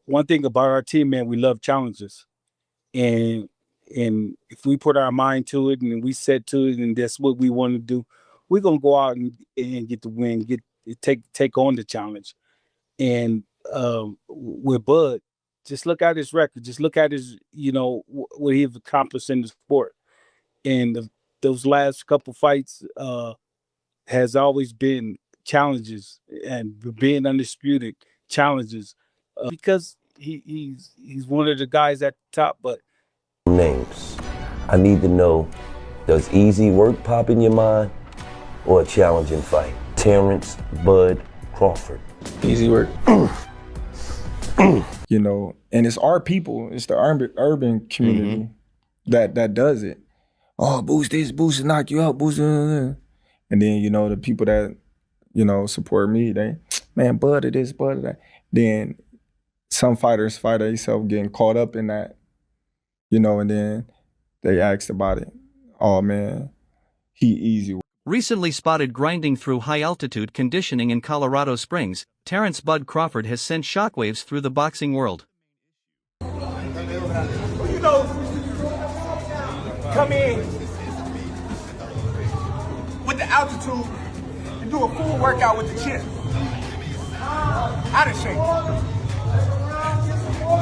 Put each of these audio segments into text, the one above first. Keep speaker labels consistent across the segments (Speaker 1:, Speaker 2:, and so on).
Speaker 1: one thing about our team, man, we love challenges, and if we put our mind to it and we set to it, and that's what we want to do, we're gonna go out and get the win, take on the challenge. And with Bud, just look at his record, just look at his, what he's accomplished in the sport, and those last couple fights has always been challenges and being undisputed challenges because he's one of the guys at the top. But
Speaker 2: names, I need to know, does easy work pop in your mind or a challenging fight? Terence Bud Crawford.
Speaker 3: Easy work. And it's our people, it's the urban community that does it. Oh, boost this, boost to knock you out, boost. And then, the people that, support me, they, man, Bud of this, Bud of that. Then some fighters find themselves getting caught up in that, and then they asked about it. Oh, man, he easy.
Speaker 4: Recently spotted grinding through high-altitude conditioning in Colorado Springs, Terence Bud Crawford has sent shockwaves through the boxing world.
Speaker 5: Come in with the altitude and do a full workout with the chin. Out of shape.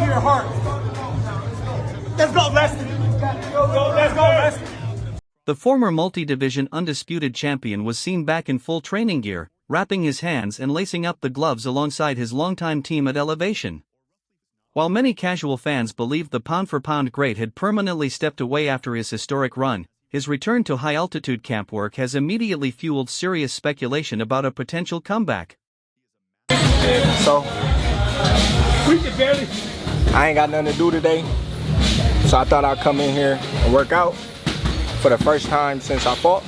Speaker 5: Your heart. Let's go, Lester. Let's go, Lester.
Speaker 4: The former multi-division undisputed champion was seen back in full training gear, wrapping his hands and lacing up the gloves alongside his longtime team at Elevation. While many casual fans believed the pound-for-pound great had permanently stepped away after his historic run, his return to high-altitude camp work has immediately fueled serious speculation about a potential comeback.
Speaker 5: So, I ain't got nothing to do today, so I thought I'd come in here and work out for the first time since I fought.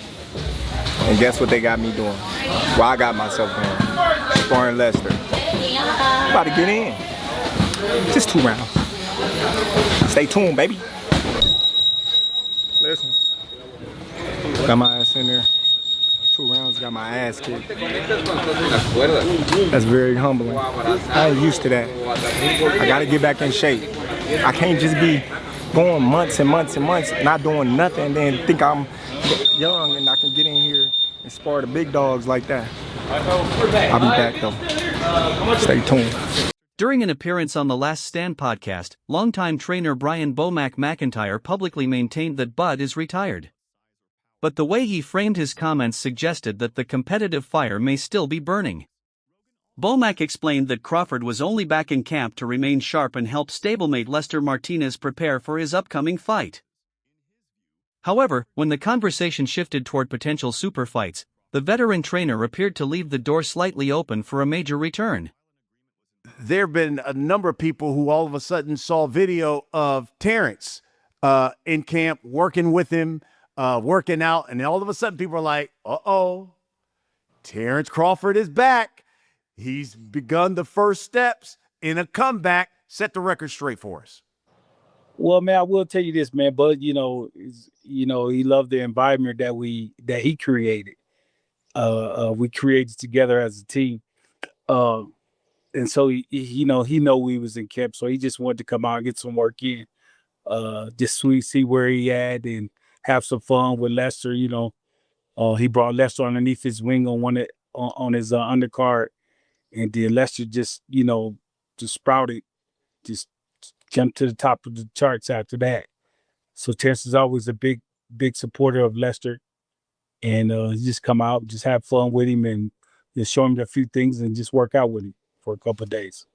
Speaker 5: And guess what they got me doing? Well, I got myself doing. Sparring Lester. About to get in. Just 2 rounds. Stay tuned, baby. Listen. Got my ass in there. 2 rounds, got my ass kicked. That's very humbling. I ain't used to that. I gotta get back in shape. I can't just be going months and months and months, not doing nothing, and then think I'm young and I can get in here and spar the big dogs like that. I'll be back though. Stay tuned.
Speaker 4: During an appearance on the Last Stand podcast, longtime trainer Brian Bomac McIntyre publicly maintained that Bud is retired. But the way he framed his comments suggested that the competitive fire may still be burning. Bomac explained that Crawford was only back in camp to remain sharp and help stablemate Lester Martinez prepare for his upcoming fight. However, when the conversation shifted toward potential super fights, the veteran trainer appeared to leave the door slightly open for a major return.
Speaker 6: There have been a number of people who all of a sudden saw video of Terence in camp, working with him, working out, and all of a sudden people are like, uh-oh, Terence Crawford is back. He's begun the first steps in a comeback. Set the record straight for us.
Speaker 1: Well, man, I will tell you this, man. But he loved the environment that he created. We created together as a team, and so he know we was in camp, so he just wanted to come out and get some work in, just see where he at and have some fun with Lester. He brought Lester underneath his wing on his undercard. And then Lester just sprouted, just jumped to the top of the charts after that. So Terence is always a big supporter of Lester. And just come out, just have fun with him and just show him a few things and just work out with him for a couple of days.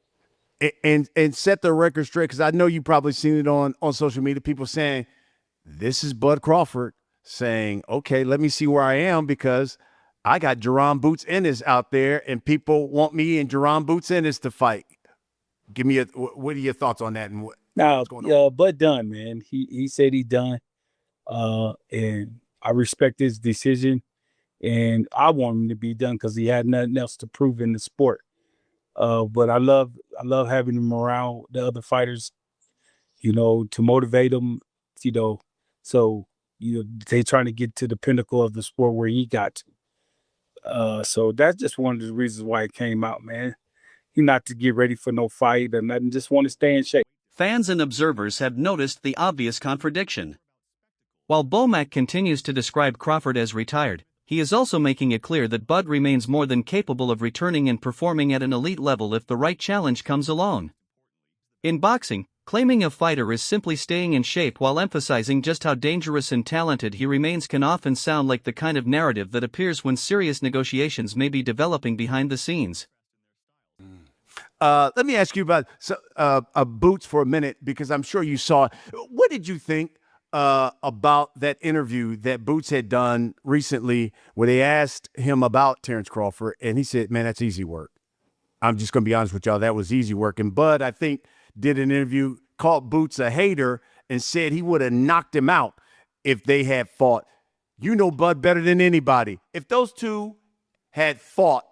Speaker 6: And set the record straight, because I know you probably seen it on social media, people saying, this is Bud Crawford saying, okay, let me see where I am, because I got Jaron Boots Ennis out there, and people want me and Jaron Boots Ennis to fight. Give me what are your thoughts on that? And what's going on?
Speaker 1: Bud done, man. He said he done, and I respect his decision, and I want him to be done because he had nothing else to prove in the sport. But I love having him around the other fighters, to motivate them, so they trying to get to the pinnacle of the sport where he got to. So that's just one of the reasons why it came out, man. not to get ready for no fight or nothing. Just want to stay in shape.
Speaker 4: Fans and observers have noticed the obvious contradiction. While Bomac continues to describe Crawford as retired, he is also making it clear that Bud remains more than capable of returning and performing at an elite level if the right challenge comes along. In boxing, claiming a fighter is simply staying in shape while emphasizing just how dangerous and talented he remains can often sound like the kind of narrative that appears when serious negotiations may be developing behind the scenes.
Speaker 6: Let me ask you about Boots for a minute, because I'm sure you saw it. What did you think about that interview that Boots had done recently where they asked him about Terence Crawford, and he said, man, that's easy work. I'm just going to be honest with y'all, that was easy work. And Bud, I think, did an interview, called Boots a hater, and said he would have knocked him out if they had fought. You know Bud better than anybody. If those two had fought,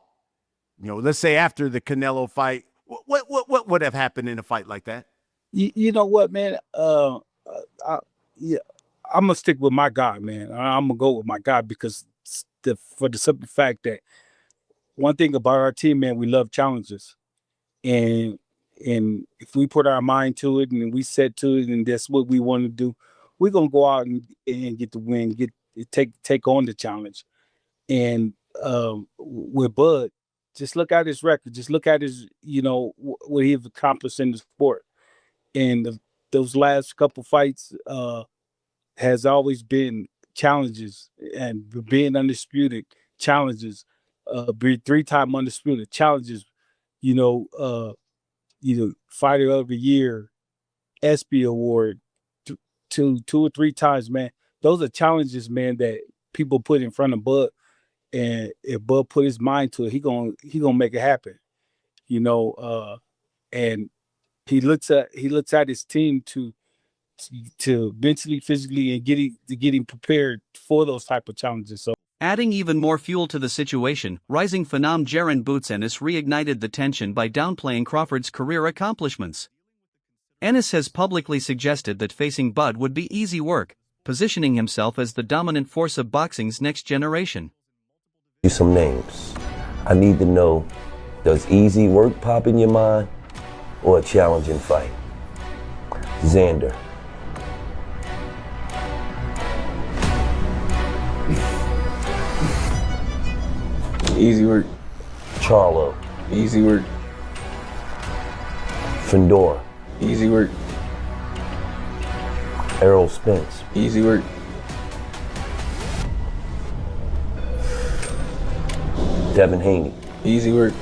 Speaker 6: let's say after the Canelo fight, what would have happened in a fight like that?
Speaker 1: You know what, man? I'm gonna stick with my guy, man. I'm gonna go with my guy because for the simple fact that one thing about our team, man, we love challenges, and if we put our mind to it and we set to it and that's what we want to do, we're gonna go out and get the win, take on the challenge. And with Bud, just look at his record, just look at his, what he's accomplished in the sport. And those last couple fights has always been challenges and being undisputed challenges, be 3-time undisputed challenges, Fighter of the Year, ESPY Award, two or three times, man. Those are challenges, man, that people put in front of Bud, and if Bud put his mind to it, he gonna make it happen, and he looks at his team to mentally, physically, and getting prepared for those type of challenges. So,
Speaker 4: adding even more fuel to the situation, rising phenom Jaron Ennis reignited the tension by downplaying Crawford's career accomplishments. Ennis has publicly suggested that facing Bud would be easy work, positioning himself as the dominant force of boxing's next generation.
Speaker 2: Some names. I need to know, does easy work pop in your mind or a challenging fight? Xander.
Speaker 3: Easy work.
Speaker 2: Charlo.
Speaker 3: Easy work.
Speaker 2: Fedor.
Speaker 3: Easy work.
Speaker 2: Errol Spence.
Speaker 3: Easy work.
Speaker 2: Devin Haney.
Speaker 3: Easy work.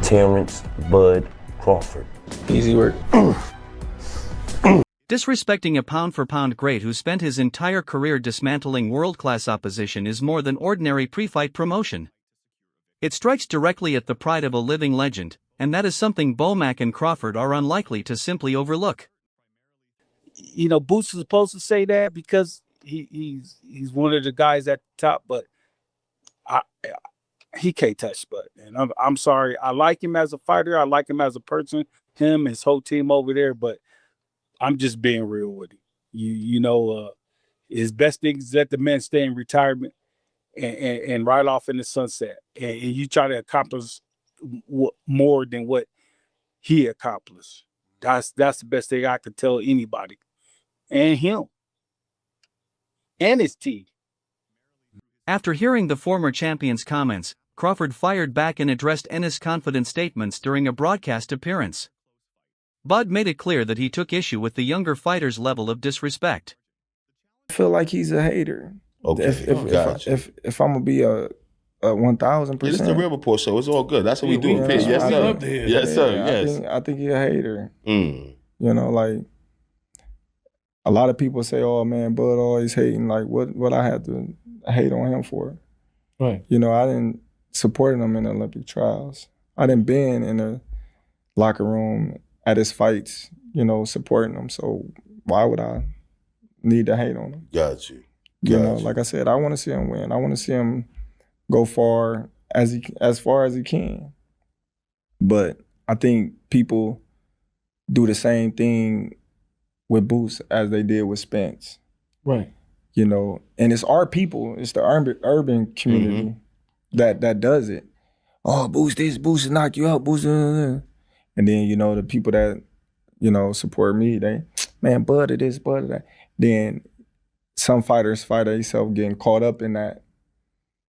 Speaker 2: Terence Bud Crawford.
Speaker 3: Easy work.
Speaker 4: Disrespecting a pound-for-pound great who spent his entire career dismantling world-class opposition is more than ordinary pre-fight promotion. It strikes directly at the pride of a living legend, and that is something Bomac and Crawford are unlikely to simply overlook.
Speaker 1: Boots is supposed to say that because he's one of the guys at the top, but he can't touch Bud. And I'm sorry. I like him as a fighter. I like him as a person. Him, his whole team over there, but I'm just being real with him. His best thing is let the man stay in retirement and ride off in the sunset. And you try to accomplish more than what he accomplished. That's the best thing I could tell anybody. And him. And his team.
Speaker 4: After hearing the former champion's comments, Crawford fired back and addressed Ennis' confident statements during a broadcast appearance. Bud made it clear that he took issue with the younger fighter's level of disrespect.
Speaker 3: I feel like he's a hater.
Speaker 7: Okay,
Speaker 3: if I'm gonna be a 1,000%.
Speaker 7: It's the Real Report show. It's all good. That's what we do.
Speaker 3: Yeah,
Speaker 7: Yes,
Speaker 3: I
Speaker 7: sir.
Speaker 3: love
Speaker 7: to hear yes, sir. Yes.
Speaker 3: I think he's a hater.
Speaker 7: Mm.
Speaker 3: Like a lot of people say, "Oh man, Bud always hating." Like what I had to hate on him for?
Speaker 8: Right.
Speaker 3: I didn't support him in the Olympic trials. I didn't been in the locker room at his fights, supporting him. So why would I need to hate on him?
Speaker 7: Got you.
Speaker 3: Like I said, I want to see him win. I want to see him go far as far as he can. But I think people do the same thing with Boots as they did with Spence.
Speaker 8: Right.
Speaker 3: And it's our people, it's the urban community that does it. oh, Boost this, Boost knock you out, Boost. And then, you know, the people that, you know, support me, they, man, Bud of this, Bud of that. Then some fighters find themselves getting caught up in that,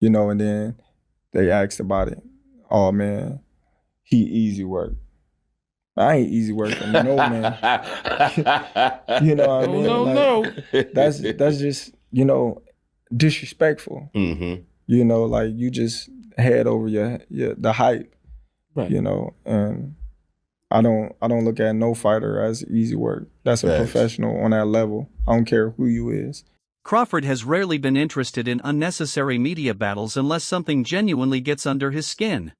Speaker 3: you know, and then they asked about it. Oh, man, he easy work. I ain't easy work for no man. You know what I mean?
Speaker 7: No.
Speaker 3: That's just, you know, disrespectful.
Speaker 7: Mm-hmm.
Speaker 3: You know, like you just head over the hype.
Speaker 7: Right.
Speaker 3: You know, and I don't look at no fighter as easy work. That's a professional on that level. I don't care who you is.
Speaker 4: Crawford has rarely been interested in unnecessary media battles unless something genuinely gets under his skin.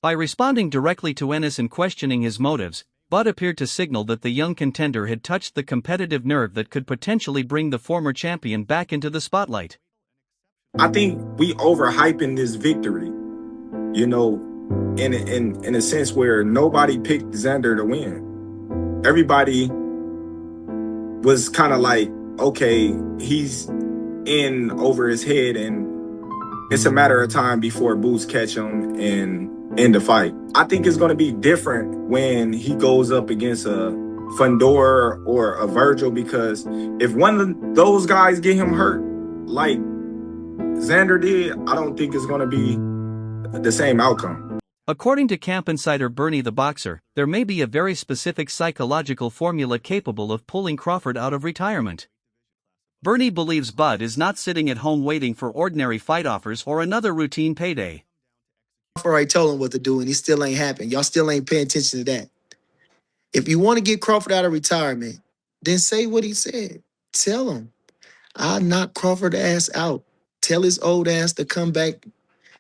Speaker 4: By responding directly to Ennis and questioning his motives, Bud appeared to signal that the young contender had touched the competitive nerve that could potentially bring the former champion back into the spotlight.
Speaker 5: I think we overhyping this victory, you know, in a sense where nobody picked Xander to win. Everybody was kind of like, okay, he's in over his head and it's a matter of time before Boots catch him and end the fight. I think it's going to be different when he goes up against a Fundora or a Virgil, because if one of those guys get him hurt like Xander did, I don't think it's going to be the same outcome.
Speaker 4: According to camp insider Bernie the Boxer, there may be a very specific psychological formula capable of pulling Crawford out of retirement. Bernie believes Bud is not sitting at home waiting for ordinary fight offers or another routine payday.
Speaker 8: Crawford already told him what to do, and he still ain't happen. Y'all still ain't paying attention to that. If you want to get Crawford out of retirement, then say what he said. Tell him, I'll knock Crawford ass out. Tell his old ass to come back.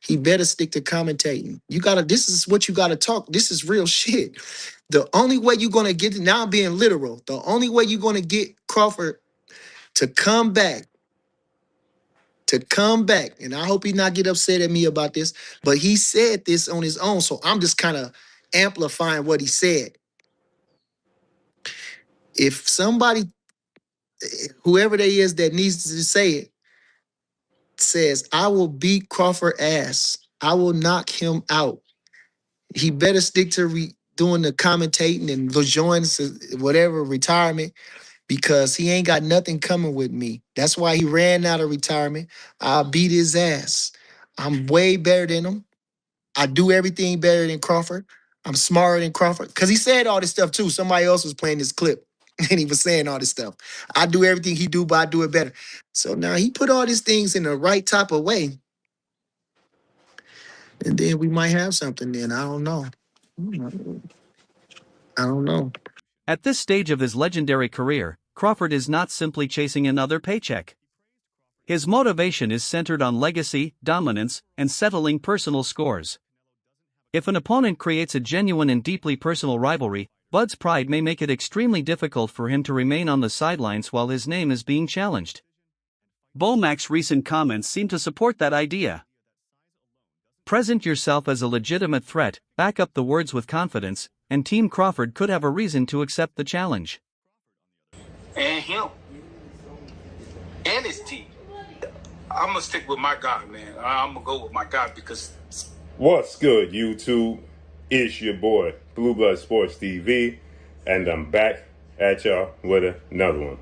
Speaker 8: He better stick to commentating. This is what you gotta talk. This is real shit. The only way you're gonna get, now I'm being literal, the only way you're gonna get Crawford to come back, and I hope he not get upset at me about this, but he said this on his own, so I'm just kind of amplifying what he said. If somebody, whoever they is that needs to say it, says, I will beat Crawford ass, I will knock him out, he better stick to doing the commentating and join whatever retirement, because he ain't got nothing coming with me. That's why he ran out of retirement. I'll beat his ass. I'm way better than him. I do everything better than Crawford. I'm smarter than Crawford. Because he said all this stuff too. Somebody else was playing this clip and he was saying all this stuff. I do everything he do, but I do it better. So now he put all these things in the right type of way. And then we might have something then. I don't know.
Speaker 4: At this stage of his legendary career, Crawford is not simply chasing another paycheck. His motivation is centered on legacy, dominance, and settling personal scores. If an opponent creates a genuine and deeply personal rivalry, Bud's pride may make it extremely difficult for him to remain on the sidelines while his name is being challenged. Bomac's recent comments seem to support that idea. Present yourself as a legitimate threat, back up the words with confidence, and Team Crawford could have a reason to accept the challenge.
Speaker 9: And him. And his team. I'm going to stick with my guy, man. I'm going to go with my guy because...
Speaker 10: What's good, YouTube? It's your boy, Blue Blood Sports TV, and I'm back at y'all with another one.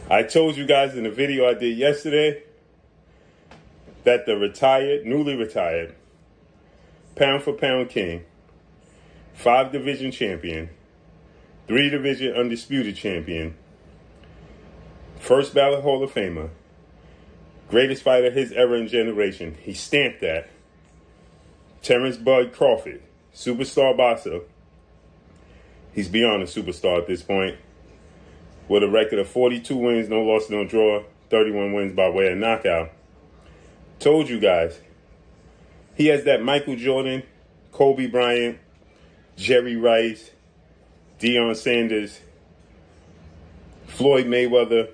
Speaker 10: I told you guys in the video I did yesterday that the newly retired, pound-for-pound king, 5-division champion, 3-division undisputed champion, first ballot Hall of Famer, greatest fighter of his era and generation, he stamped that. Terence Bud Crawford, superstar boxer. He's beyond a superstar at this point. With a record of 42 wins, no loss, no draw, 31 wins by way of knockout. Told you guys, he has that Michael Jordan, Kobe Bryant, Jerry Rice, Deion Sanders, Floyd Mayweather,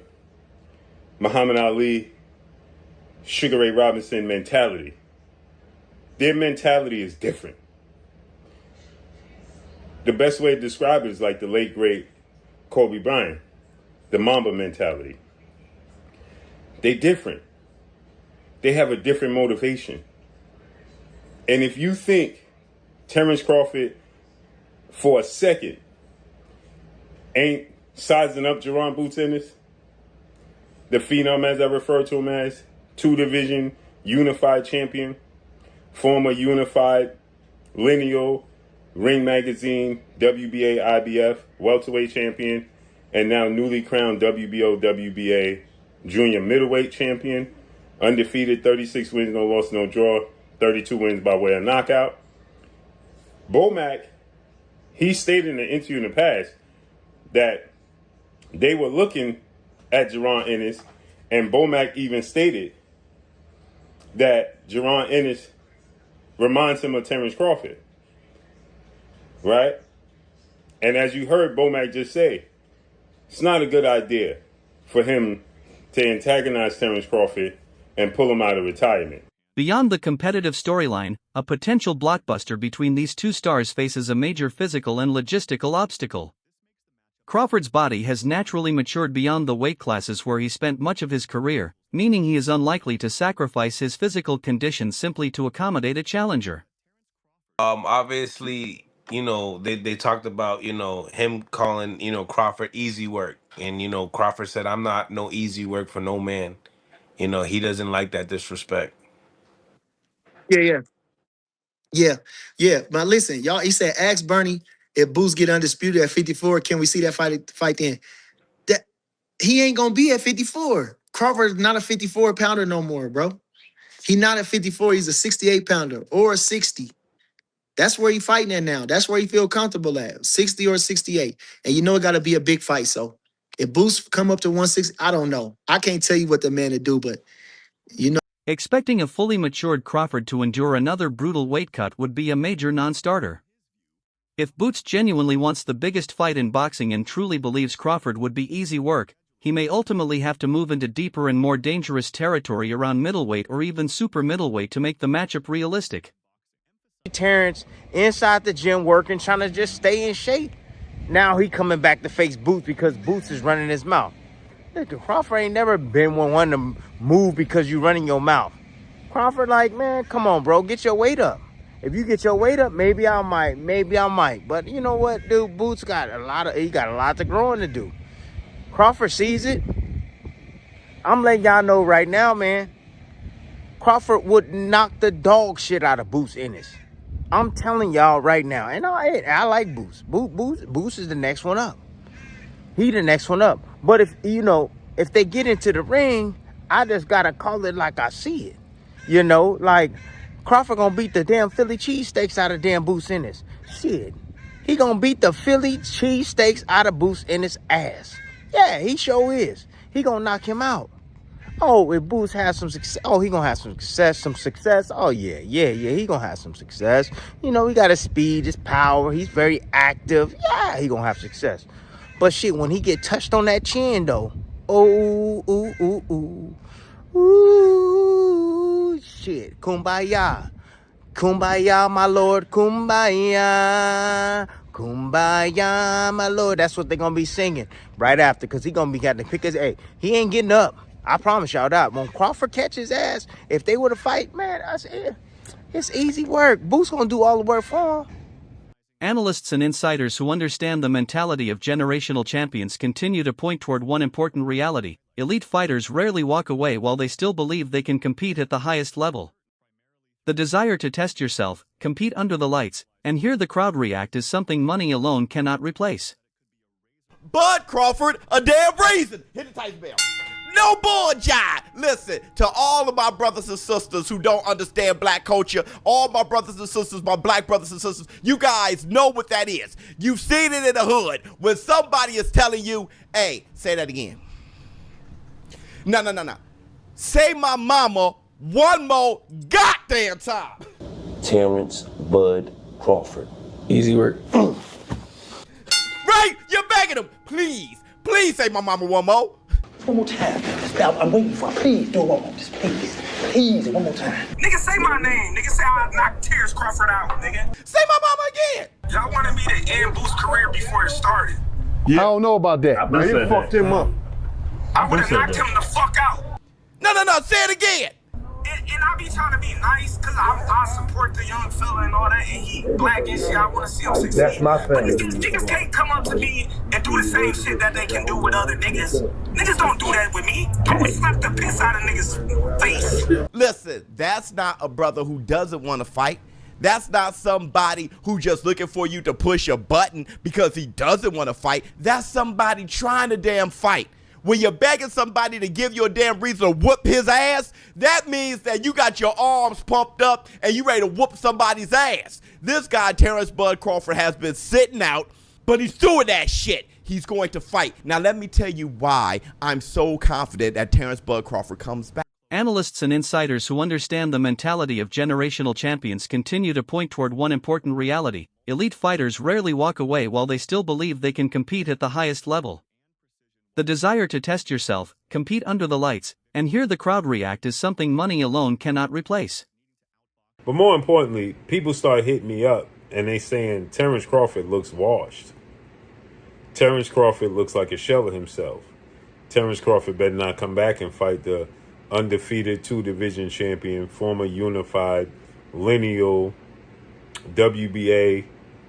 Speaker 10: Muhammad Ali, Sugar Ray Robinson mentality. Their mentality is different. The best way to describe it is like the late, great Kobe Bryant, the Mamba mentality. They're different. They have a different motivation. And if you think Terence Crawford for a second ain't sizing up Jaron Boots Ennis, the phenom as I refer to him as, 2-division unified champion, former unified lineal Ring Magazine, WBA, IBF, welterweight champion, and now newly crowned WBO, WBA junior middleweight champion, undefeated, 36 wins, no loss, no draw, 32 wins by way of knockout. Bomac, he stated in an interview in the past that they were looking at Jaron Ennis, and Bomac even stated that Jaron Ennis reminds him of Terence Crawford. Right? And as you heard Bomac just say, it's not a good idea for him to antagonize Terence Crawford and pull him out of retirement.
Speaker 4: Beyond the competitive storyline, a potential blockbuster between these two stars faces a major physical and logistical obstacle. Crawford's body has naturally matured beyond the weight classes where he spent much of his career, meaning he is unlikely to sacrifice his physical condition simply to accommodate a challenger.
Speaker 2: Obviously, they talked about, him calling, Crawford easy work. And, Crawford said, I'm not no easy work for no man. He doesn't like that disrespect.
Speaker 8: Yeah. But listen, y'all, he said, ask Bernie if Boots get undisputed at 54, can we see that fight then? That he ain't gonna be at 54. Crawford's not a 54 pounder no more, bro. He not at 54, he's a 68 pounder or a 60. That's where he fighting at now. That's where he feel comfortable at, 60 or 68. And you know it gotta be a big fight. So if Boots come up to 160, I don't know. I can't tell you what the man to do, but you know.
Speaker 4: Expecting a fully matured Crawford to endure another brutal weight cut would be a major non-starter. If Boots genuinely wants the biggest fight in boxing and truly believes Crawford would be easy work, he may ultimately have to move into deeper and more dangerous territory around middleweight or even super middleweight to make the matchup realistic.
Speaker 11: Terence inside the gym working, trying to just stay in shape. Now he coming back to face Boots because Boots is running his mouth. Look, Crawford ain't never been one to move because you running your mouth. Crawford like, man, come on, bro, get your weight up. If you get your weight up, maybe I might. But you know what, dude? Boots got a lot to growing to do. Crawford sees it. I'm letting y'all know right now, man. Crawford would knock the dog shit out of Boots Ennis. I'm telling y'all right now. And I like Boots. Boots is the next one up. He the next one up. But if they get into the ring, I just gotta call it like I see it. Like Crawford gonna beat the damn Philly cheesesteaks out of damn Boots Ennis. Shit. He gonna beat the Philly cheesesteaks out of Boots Ennis' ass. Yeah, he sure is. He gonna knock him out. Oh, if Boots has some success, he gonna have some success. Oh, yeah, he gonna have some success. He got his speed, his power. He's very active. Yeah, he gonna have success. But shit, when he get touched on that chin, though, ooh, shit, kumbaya. Kumbaya, my lord, kumbaya. Kumbaya, my lord. That's what they're gonna be singing right after, because he gonna be got to pick his, he ain't getting up. I promise y'all that. When Crawford catch his ass, if they were to fight, man, it's easy work. Boots gonna do all the work for him.
Speaker 4: Analysts and insiders who understand the mentality of generational champions continue to point toward one important reality: elite fighters rarely walk away while they still believe they can compete at the highest level. The desire to test yourself, compete under the lights, and hear the crowd react is something money alone cannot replace.
Speaker 12: Bud Crawford, a damn reason. Hit the Tyson bell. No bull jive. Listen, to all of my brothers and sisters who don't understand black culture, all my brothers and sisters, my black brothers and sisters, you guys know what that is. You've seen it in the hood when somebody is telling you, hey, say that again. No. Say my mama one more goddamn time.
Speaker 2: Terence Bud Crawford.
Speaker 3: Easy work.
Speaker 12: Right? You're begging him. Please say my mama one more.
Speaker 13: One more time. I'm waiting for it. Please do it one more. Just please, one more time.
Speaker 9: Nigga, say my name. Nigga, say I knocked Terence Crawford out, nigga.
Speaker 12: Say my mama again.
Speaker 9: Y'all wanted me to end Boo's career before it started.
Speaker 6: Yeah. I don't know about that. Now you fucked him up.
Speaker 9: I would have knocked him the fuck out.
Speaker 12: No, say it again.
Speaker 9: And I be trying to be nice, because I support the young fella and all that, and he black and shit. I want to see him succeed. That's my thing. But niggas can't come up to me and do the same shit that they can do with other niggas. Niggas don't do that with me. I would slap the piss out of niggas' face.
Speaker 12: Listen, that's not a brother who doesn't want to fight. That's not somebody who just looking for you to push a button because he doesn't want to fight. That's somebody trying to damn fight. When you're begging somebody to give you a damn reason to whoop his ass, that means that you got your arms pumped up and you ready to whoop somebody's ass. This guy, Terence Bud Crawford, has been sitting out, but he's doing that shit. He's going to fight. Now, let me tell you why I'm so confident that Terence Bud Crawford comes back.
Speaker 4: Analysts and insiders who understand the mentality of generational champions continue to point toward one important reality: elite fighters rarely walk away while they still believe they can compete at the highest level. The desire to test yourself, compete under the lights, and hear the crowd react is something money alone cannot replace.
Speaker 10: But more importantly, people start hitting me up and they saying Terence Crawford looks washed. Terence Crawford looks like a shell of himself. Terence Crawford better not come back and fight the undefeated 2-division champion, former unified lineal WBA,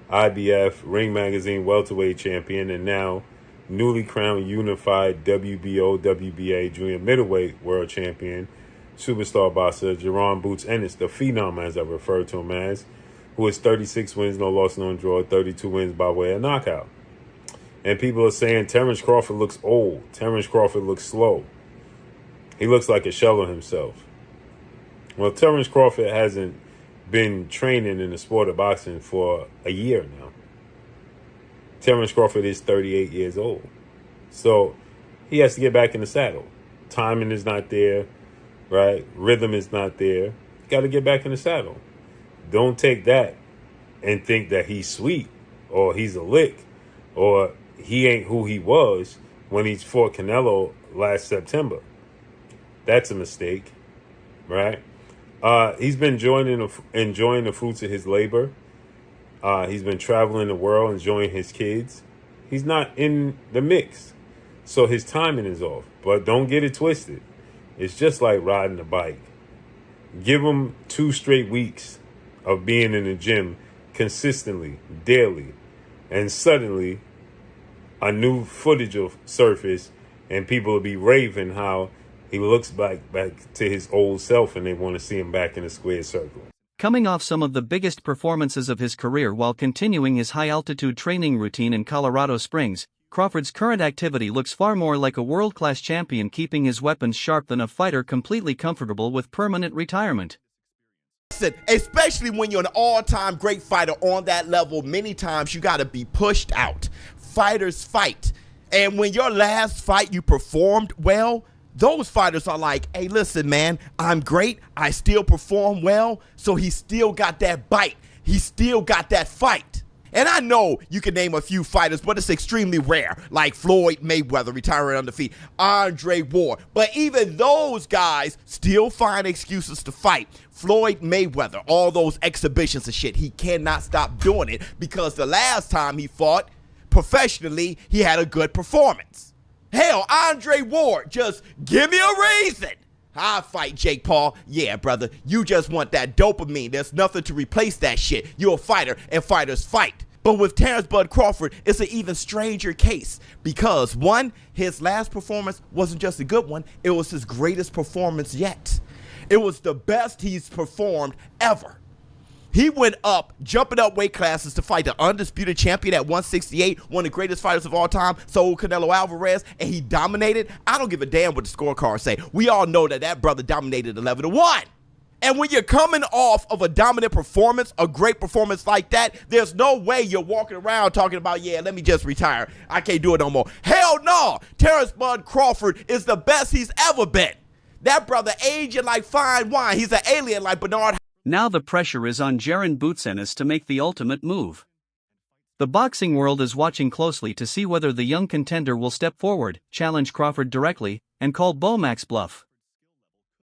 Speaker 10: IBF, Ring Magazine welterweight champion, and now newly crowned unified WBO, WBA junior middleweight world champion, superstar boxer Jaron Boots Ennis, the Phenom as I refer to him as, who has 36 wins, no loss, no draw, 32 wins by way of knockout. And people are saying Terence Crawford looks old. Terence Crawford looks slow. He looks like a shell of himself. Well, Terence Crawford hasn't been training in the sport of boxing for a year now. Terence Crawford is 38 years old. So he has to get back in the saddle. Timing is not there, right? Rhythm is not there. You got to get back in the saddle. Don't take that and think that he's sweet or he's a lick or he ain't who he was when he fought Canelo last September. That's a mistake, right? He's been enjoying the fruits of his labor. He's been traveling the world, enjoying his kids. He's not in the mix, so his timing is off. But don't get it twisted. It's just like riding a bike. Give him 2 straight weeks of being in the gym consistently, daily, and suddenly a new footage will surface and people will be raving how he looks back to his old self and they want to see him back in a square circle.
Speaker 4: Coming off some of the biggest performances of his career while continuing his high-altitude training routine in Colorado Springs, Crawford's current activity looks far more like a world-class champion keeping his weapons sharp than a fighter completely comfortable with permanent retirement.
Speaker 12: Listen, especially when you're an all-time great fighter on that level, many times you got to be pushed out. Fighters fight. And when your last fight you performed well, those fighters are like, hey, listen, man, I'm great. I still perform well. So he still got that bite. He still got that fight. And I know you can name a few fighters, but it's extremely rare, like Floyd Mayweather retiring undefeated, Andre Ward. But even those guys still find excuses to fight. Floyd Mayweather, all those exhibitions and shit, he cannot stop doing it because the last time he fought professionally, he had a good performance. Hell, Andre Ward, just give me a reason. I'll fight Jake Paul. Yeah, brother, you just want that dopamine. There's nothing to replace that shit. You're a fighter, and fighters fight. But with Terence Bud Crawford, it's an even stranger case because, one, his last performance wasn't just a good one. It was his greatest performance yet. It was the best he's performed ever. He went up, jumping up weight classes to fight the undisputed champion at 168, one of the greatest fighters of all time, Saul Canelo Alvarez, and he dominated. I don't give a damn what the scorecards say. We all know that brother dominated 11-1. And when you're coming off of a dominant performance, a great performance like that, there's no way you're walking around talking about, yeah, let me just retire. I can't do it no more. Hell no. Terence Bud Crawford is the best he's ever been. That brother aging like fine wine. He's an alien like Bernard.
Speaker 4: Now the pressure is on Jaron Boots Ennis to make the ultimate move. The boxing world is watching closely to see whether the young contender will step forward, challenge Crawford directly, and call Bomac's bluff.